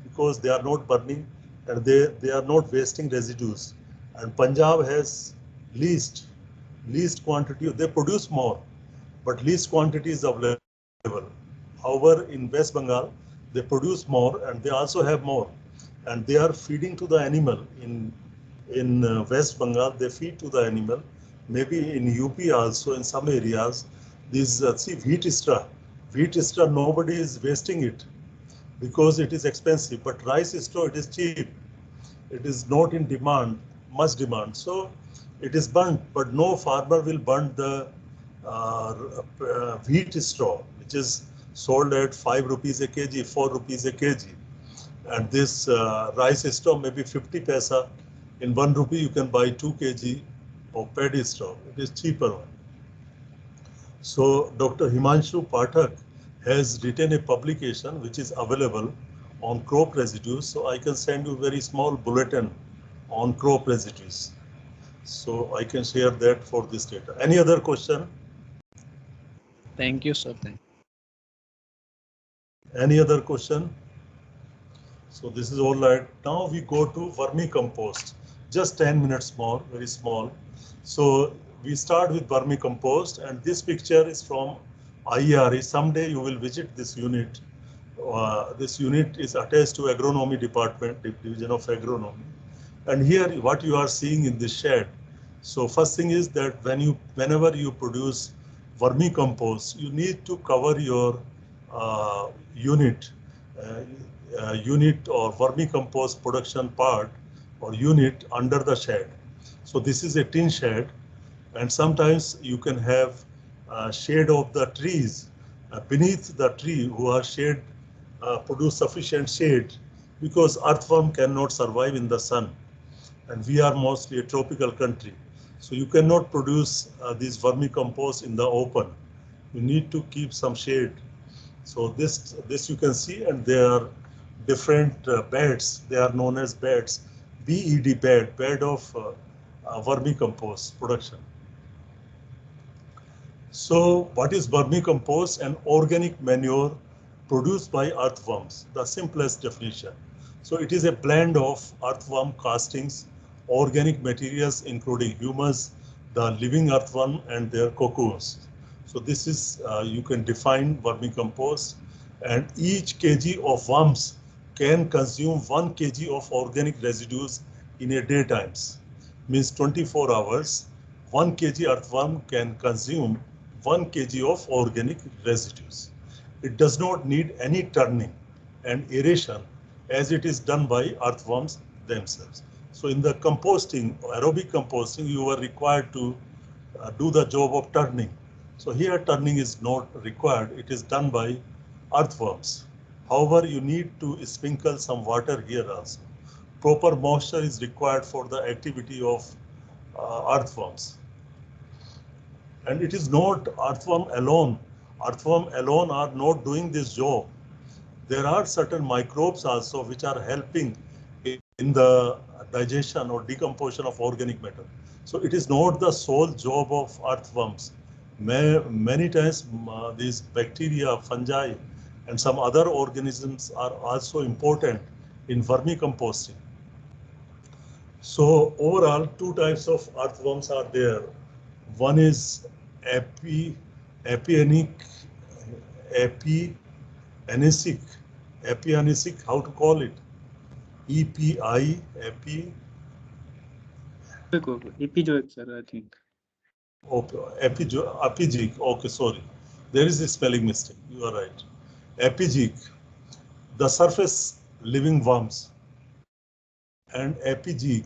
because they are not burning and they are not wasting residues. And Punjab has least quantity. They produce more, but least quantity is available. However, in West Bengal, they produce more and they also have more, and they are feeding to the animal. In West Bengal, they feed to the animal. Maybe in UP also, in some areas, these see wheat straw, nobody is wasting it because it is expensive. But rice straw, it is cheap. It is not in demand, much demand. So it is burnt, but no farmer will burn the wheat straw, which is sold at 5 rupees a kg, 4 rupees a kg. And this rice straw may be 50 paisa. In 1 rupee, you can buy 2 kg of paddy straw. It is cheaper one. So Dr. Himanshu Pathak has written a publication which is available on crop residues. So I can send you a very small bulletin on crop residues. So I can share that for this data. Any other question? Thank you, sir. Any other question? So this is all right. Now we go to vermicompost. Just 10 minutes more, very small. So we start with vermicompost, and this picture is from IERE. Someday you will visit this unit. This unit is attached to agronomy department, division of agronomy. And here what you are seeing in this shed. So first thing is that whenever you produce vermicompost, you need to cover your unit or vermicompost production part or unit under the shed. So this is a tin shed, and sometimes you can have shade of the trees beneath the tree who are shade, produce sufficient shade, because earthworm cannot survive in the sun, and we are mostly a tropical country. So you cannot produce these vermicompost in the open. You need to keep some shade. So this you can see, and there are different beds. They are known as beds. BED, bed of vermicompost production. So what is vermicompost? An organic manure produced by earthworms, the simplest definition. So it is a blend of earthworm castings, organic materials including humus, the living earthworm and their cocoons. So this is, you can define vermicompost, and each kg of worms can consume 1 kg of organic residues in a day times. Means 24 hours, 1 kg earthworm can consume 1 kg of organic residues. It does not need any turning and aeration as it is done by earthworms themselves. So in the composting, aerobic composting, you are required to do the job of turning. So here turning is not required, it is done by earthworms. However, you need to sprinkle some water here also. Proper moisture is required for the activity of earthworms. And it is not earthworm alone. Earthworm alone are not doing this job. There are certain microbes also which are helping in the digestion or decomposition of organic matter. So it is not the sole job of earthworms. Many times these bacteria, fungi, and some other organisms are also important in vermicomposting. So overall, 2 types of earthworms are there. One is apianic, how to call it? EPI, EPI, Epizoic, sir, I think. Epigeek. Okay, sorry. There is a spelling mistake. You are right. Epigeek, the surface living worms. And epigeek,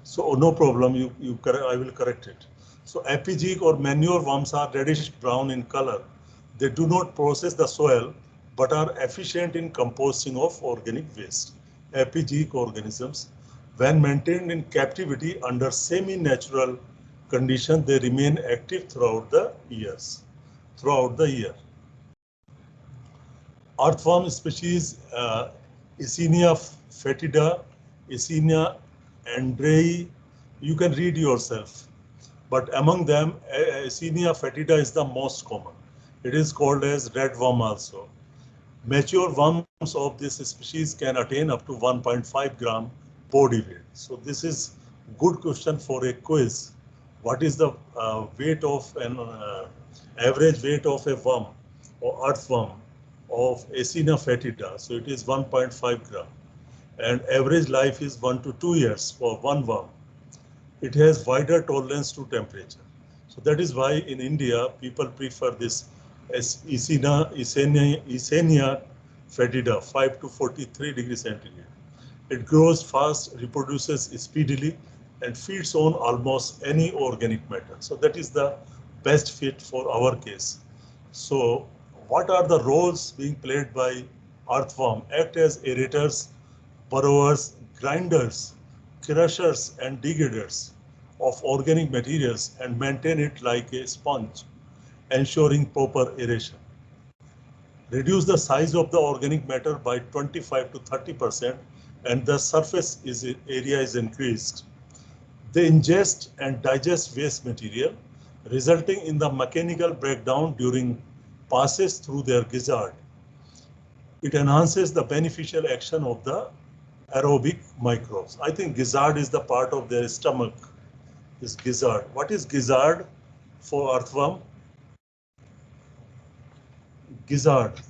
so no problem, I will correct it. So epigeek or manure worms are reddish brown in color. They do not process the soil, but are efficient in composting of organic waste. Epigeek organisms, when maintained in captivity under semi-natural conditions, they remain active throughout the year. Earthworm species Eisenia fetida, Eisenia andrae, you can read yourself. But among them, Eisenia fetida is the most common. It is called as red worm also. Mature worms of this species can attain up to 1.5 gram body weight. So this is good question for a quiz. What is the weight of an average weight of a worm or earthworm of Eisenia fetida? So it is 1.5 gram, and average life is 1 to 2 years for one worm. It has wider tolerance to temperature. So that is why in India people prefer this as Eisenia fetida, 5 to 43 degrees centigrade. It grows fast, reproduces speedily, and feeds on almost any organic matter. So that is the best fit for our case. So what are the roles being played by earthworm? Act as aerators, burrowers, grinders, crushers, and degraders of organic materials and maintain it like a sponge, ensuring proper aeration. Reduce the size of the organic matter by 25 to 30%, and the surface area is increased. They ingest and digest waste material, resulting in the mechanical breakdown during passes through their gizzard. It enhances the beneficial action of the aerobic microbes. I think gizzard is the part of their stomach, is gizzard. What is gizzard for earthworm? Gizzard.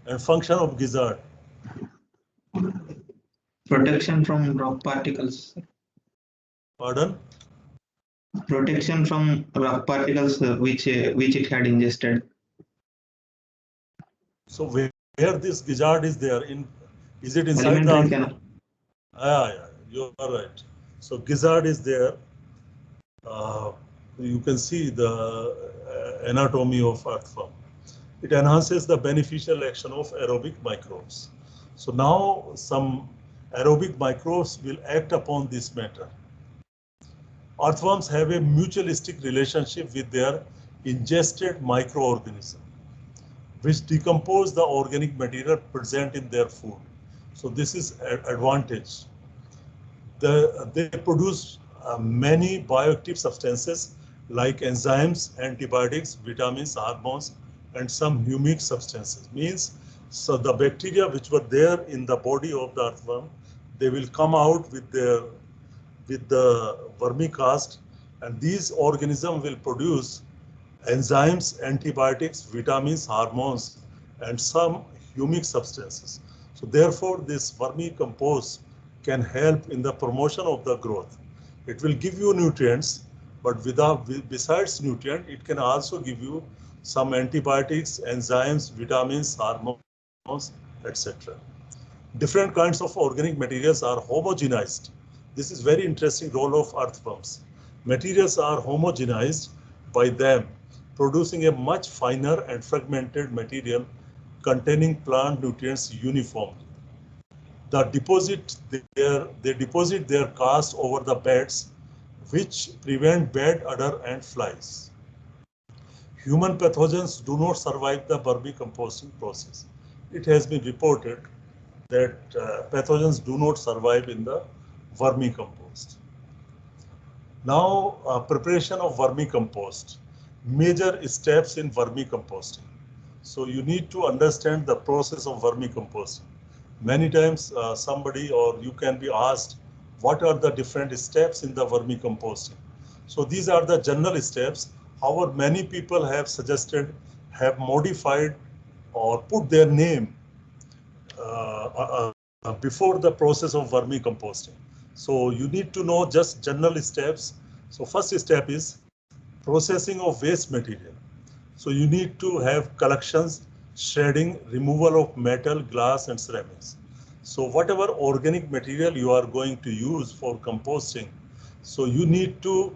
And function of gizzard? Protection from rock particles. Pardon? Protection from rock particles which it had ingested. So where this gizzard is there, is it inside Alimentary the canal. Yeah, you are right. So gizzard is there. You can see the anatomy of earthworm. It enhances the beneficial action of aerobic microbes. So now some aerobic microbes will act upon this matter. Earthworms have a mutualistic relationship with their ingested microorganism, which decompose the organic material present in their food. So this is an advantage. They produce many bioactive substances like enzymes, antibiotics, vitamins, hormones, and some humic substances. Means, so the bacteria which were there in the body of the earthworm, they will come out with the vermicast, and these organisms will produce enzymes, antibiotics, vitamins, hormones, and some humic substances. So therefore, this vermicompost can help in the promotion of the growth. It will give you nutrients, but besides nutrient, it can also give you some antibiotics, enzymes, vitamins, hormones, etc. Different kinds of organic materials are homogenized. This is very interesting role of earthworms. Materials are homogenized by them, producing a much finer and fragmented material containing plant nutrients uniformly. They deposit their cast over the beds, which prevent bad odor and flies. Human pathogens do not survive the vermicomposting process. It has been reported that pathogens do not survive in the vermicompost. Now, preparation of vermicompost. Major steps in vermicomposting. So you need to understand the process of vermicomposting. Many times somebody or you can be asked, what are the different steps in the vermicomposting? So these are the general steps. However, many people have suggested, have modified or put their name before the process of vermicomposting. So you need to know just general steps. So first step is processing of waste material. So you need to have collections, shredding, removal of metal, glass, and ceramics. So whatever organic material you are going to use for composting, so you need to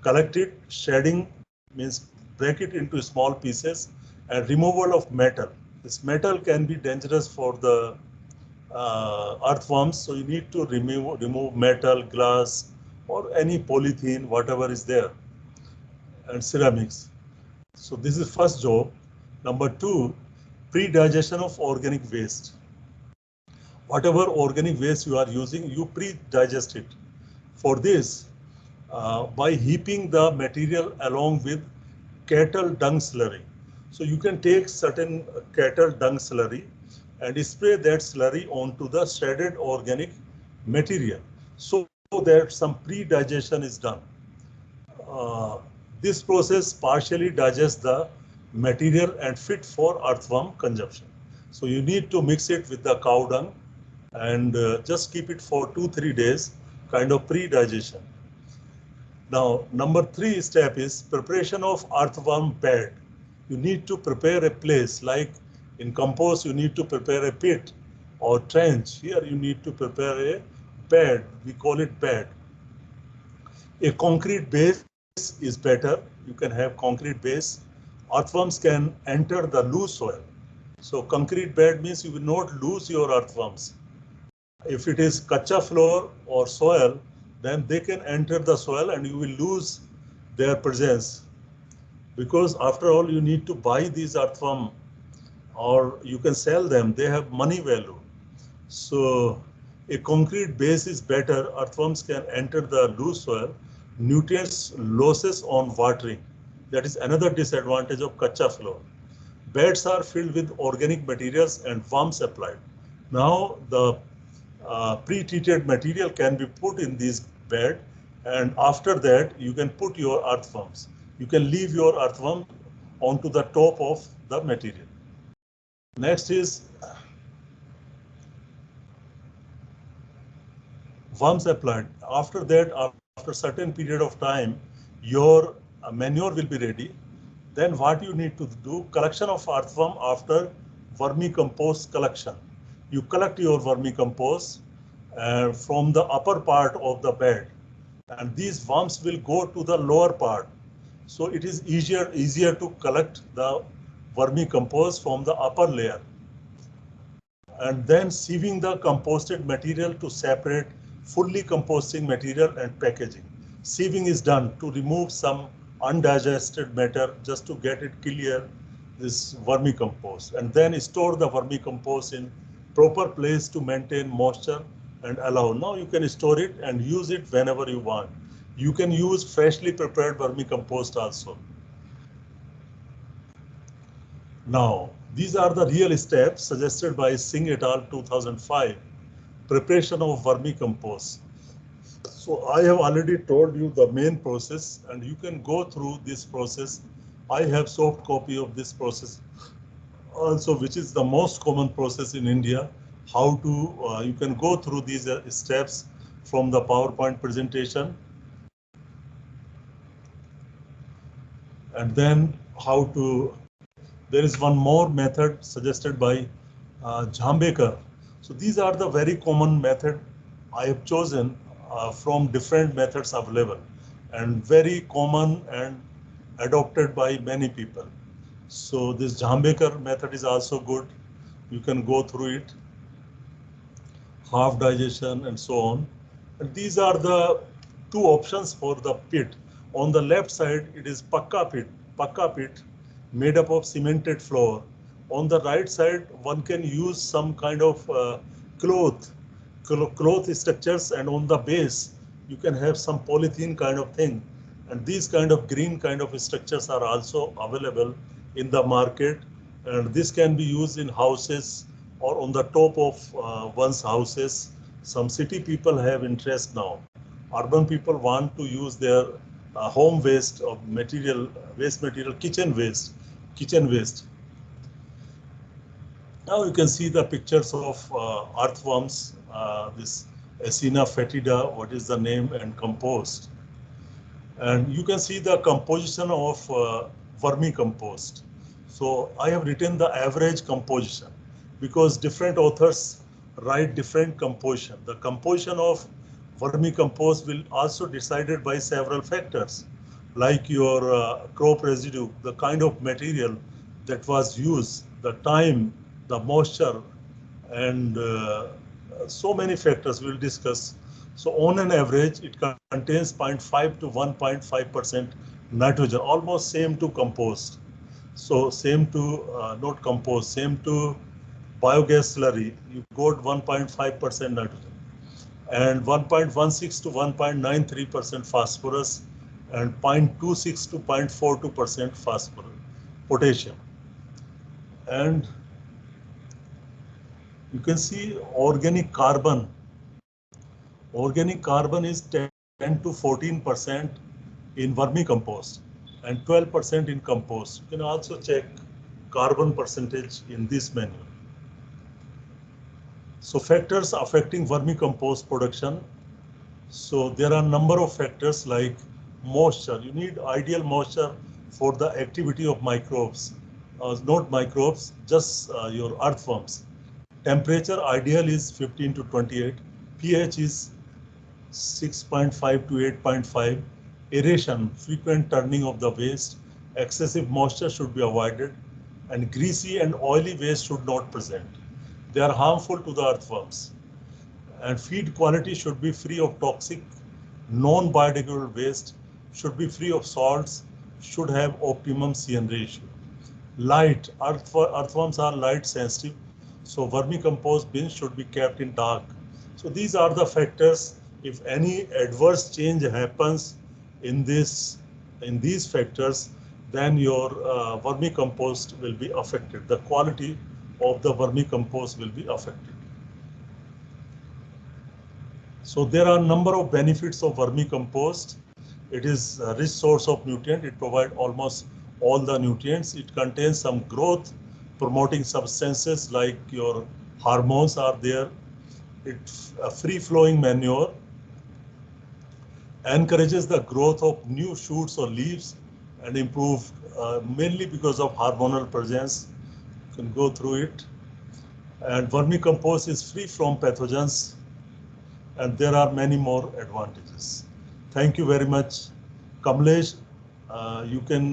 collect it. Shredding means break it into small pieces, and removal of metal. This metal can be dangerous for the earthworms, so you need to remove metal, glass, or any polythene, whatever is there, and ceramics. So this is first job. Number two, pre-digestion of organic waste. Whatever organic waste you are using, you pre-digest it. For this, by heaping the material along with cattle dung slurry. So you can take certain cattle dung slurry and spray that slurry onto the shredded organic material so that some pre-digestion is done. This process partially digests the material and fit for earthworm consumption. So you need to mix it with the cow dung and just keep it for 2-3 days, kind of pre-digestion. Now, number 3 step is preparation of earthworm bed. You need to prepare a place, like in compost, you need to prepare a pit or trench. Here you need to prepare a bed. We call it bed. A concrete base is better. You can have concrete base. Earthworms can enter the loose soil. So concrete bed means you will not lose your earthworms. If it is kacha floor or soil, then they can enter the soil and you will lose their presence. Because after all, you need to buy these earthworm or you can sell them. They have money value. So a concrete base is better. Earthworms can enter the loose soil. Nutrients losses on watering. That is another disadvantage of kacha floor. Beds are filled with organic materials and worms applied. Now the pre-treated material can be put in this bed, and after that you can put your earthworms. You can leave your earthworm onto the top of the material. Next is worms applied. After that, after a certain period of time, your manure will be ready. Then what you need to do, collection of earthworm after vermicompost collection. You collect your vermicompost from the upper part of the bed, and these worms will go to the lower part. So it is easier to collect the vermicompost from the upper layer. And then sieving the composted material to separate fully composting material and packaging. Sieving is done to remove some undigested matter just to get it clear, this vermicompost, and then store the vermicompost in proper place to maintain moisture and allow. Now you can store it and use it whenever you want. You can use freshly prepared vermicompost also. Now, these are the real steps suggested by Singh et al. 2005, preparation of vermicompost. So I have already told you the main process, and you can go through this process. I have soft copy of this process also, which is the most common process in India. How to, you can go through these steps from the PowerPoint presentation. And then how to, there is one more method suggested by Jambekar. So these are the very common method I have chosen from different methods available, and very common and adopted by many people. So this Jambekar method is also good. You can go through it, half digestion and so on. And these are the two options for the pit. On the left side, it is pakka pit made up of cemented floor. On the right side, one can use some kind of cloth structures, and on the base, you can have some polythene kind of thing. And these kind of green kind of structures are also available in the market. And this can be used in houses or on the top of one's houses. Some city people have interest now. Urban people want to use their home waste of material, waste material, kitchen waste. Now you can see the pictures of earthworms, this Acina fetida, what is the name, and compost. And you can see the composition of vermicompost. So I have written the average composition because different authors write different composition. The composition of vermicompost will also decided by several factors, like your crop residue, the kind of material that was used, the time, the moisture, and so many factors we'll discuss. So on an average, it contains 0.5 to 1.5% nitrogen, almost same to compost. So same to, not compost, same to biogas slurry, you got 1.5% nitrogen and 1.16 to 1.93% phosphorus and 0.26 to 0.42% phosphorus, potassium. And you can see organic carbon. Organic carbon is 10 to 14% in vermicompost and 12% in compost. You can also check carbon percentage in this menu. So factors affecting vermicompost production. So there are a number of factors like moisture. You need ideal moisture for the activity of microbes, not microbes, just your earthworms. Temperature ideal is 15 to 28. pH is 6.5 to 8.5. Aeration, frequent turning of the waste. Excessive moisture should be avoided, and greasy and oily waste should not present. They are harmful to the earthworms. And feed quality should be free of toxic, non-biodegradable waste, should be free of salts, should have optimum CN ratio. Light, earthworms are light sensitive, so vermicompost bins should be kept in dark. So these are the factors. If any adverse change happens in these factors, then your vermicompost will be affected. The quality of the vermicompost will be affected. So there are a number of benefits of vermicompost. It is a rich source of nutrient. It provides almost all the nutrients. It contains some growth promoting substances like your hormones are there. It's a free-flowing manure, encourages the growth of new shoots or leaves and improve mainly because of hormonal presence. You can go through it. And vermicompost is free from pathogens, and there are many more advantages. Thank you very much. Kamlesh, you can